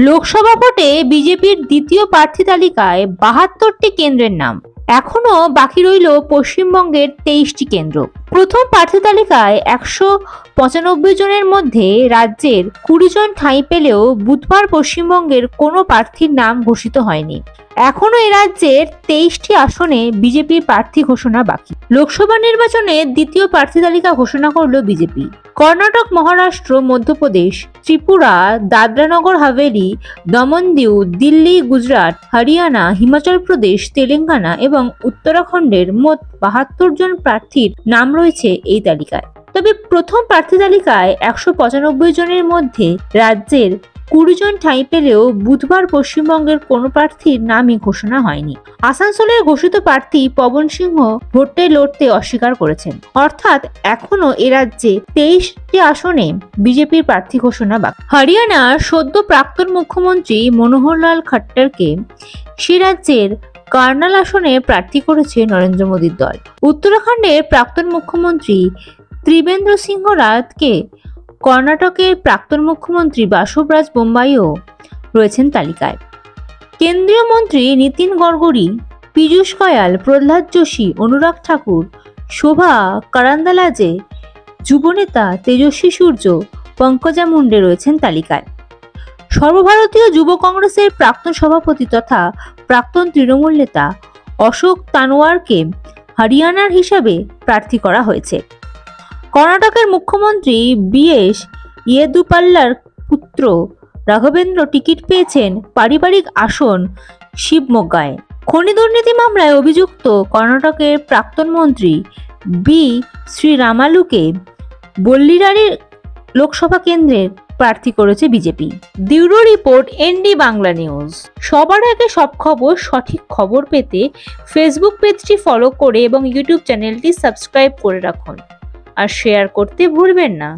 লোকসভা ভোটে বিজেপির দ্বিতীয় প্রার্থী তালিকায় 72টি কেন্দ্রের নাম। এখনো বাকি রইল পশ্চিমবঙ্গের 23টি কেন্দ্র। প্রথম প্রার্থী তালিকায় 195 জনের মধ্যে রাজ্যের 20 জন ঠাঁই পেলেও বুধবার পশ্চিমবঙ্গের কোনো প্রার্থীর নাম ঘোষিত হয়নি। এখনো এ রাজ্যের 23টি আসনে বিজেপির প্রার্থী ঘোষণা বাকি। লোকসভা নির্বাচনে দ্বিতীয় প্রার্থী তালিকা ঘোষণা করল বিজেপি। কর্ণাটক, মহারাষ্ট্র, মধ্যপ্রদেশ, ত্রিপুরা, দাদরা নগর হাভেলি, দমন দিউ, দিল্লি, গুজরাট, হরিয়ানা, হিমাচল প্রদেশ, তেলেঙ্গানা এবং উত্তরাখণ্ডের মোট 72 জন প্রার্থীর নাম রয়েছে এই তালিকায়। তবে প্রথম প্রার্থী তালিকায় 195 জনের মধ্যে রাজ্যের 20 জন ঠাঁই পেলেও বুধবার পশ্চিমবঙ্গের কোনো প্রার্থীর নামই ঘোষণা হয়নি। আসানসোলের ঘোষিত প্রার্থী পবন সিংহ ভোটে লড়তে অস্বীকার করেছেন। অর্থাৎ এখনো এ রাজ্যে 23টি আসনে বিজেপির প্রার্থী ঘোষণা বাকি। হরিয়ানার সদ্য প্রাক্তন মুখ্যমন্ত্রী মনোহরলাল খট্টরকে সে রাজ্যের কার্নাল আসনে প্রার্থী করেছে নরেন্দ্র মোদীর দল। উত্তরাখণ্ডের প্রাক্তন মুখ্যমন্ত্রী ত্রিবেন্দ্র সিংহ রাওয়াতকে কর্ণাটকের প্রাক্তন মুখ্যমন্ত্রী বাসবরাজ বোম্মাইও রয়েছেন তালিকায়। কেন্দ্রীয় মন্ত্রী নীতিন গডকরি, পীযূষ গোয়েল, প্রহ্লাদ যোশী, অনুরাগ ঠাকুর, শোভা কারান্দালাজে, যুবনেতা তেজস্বী সূর্য, পঙ্কজা মুন্ডে রয়েছেন তালিকায়। সর্বভারতীয় যুব কংগ্রেসের প্রাক্তন সভাপতি তথা প্রাক্তন তৃণমূল নেতা অশোক তানওয়ারকে হরিয়ানার হিসাবে প্রার্থী করা হয়েছে। কর্ণাটকের মুখ্যমন্ত্রী বি.এস ইয়েদুপাল্লার পুত্র রাঘবেন্দ্র টিকিট পেয়েছেন পারিবারিক আসন শিবমোগ্গায়। খনি দুর্নীতি মামলায় অভিযুক্ত কর্ণাটকের প্রাক্তন মন্ত্রী বি শ্রীরামালুকে বল্লিরারি লোকসভা কেন্দ্রের প্রার্থী করেছে BJP. Bureau report, ND Bangla news. সবার আগে সব খবর, সঠিক খবর পেতে ফেসবুক পেজটি ফলো করে এবং ইউটিউব চ্যানেলটি সাবস্ক্রাইব করে রাখুন আর শেয়ার করতে ভুলবেন না।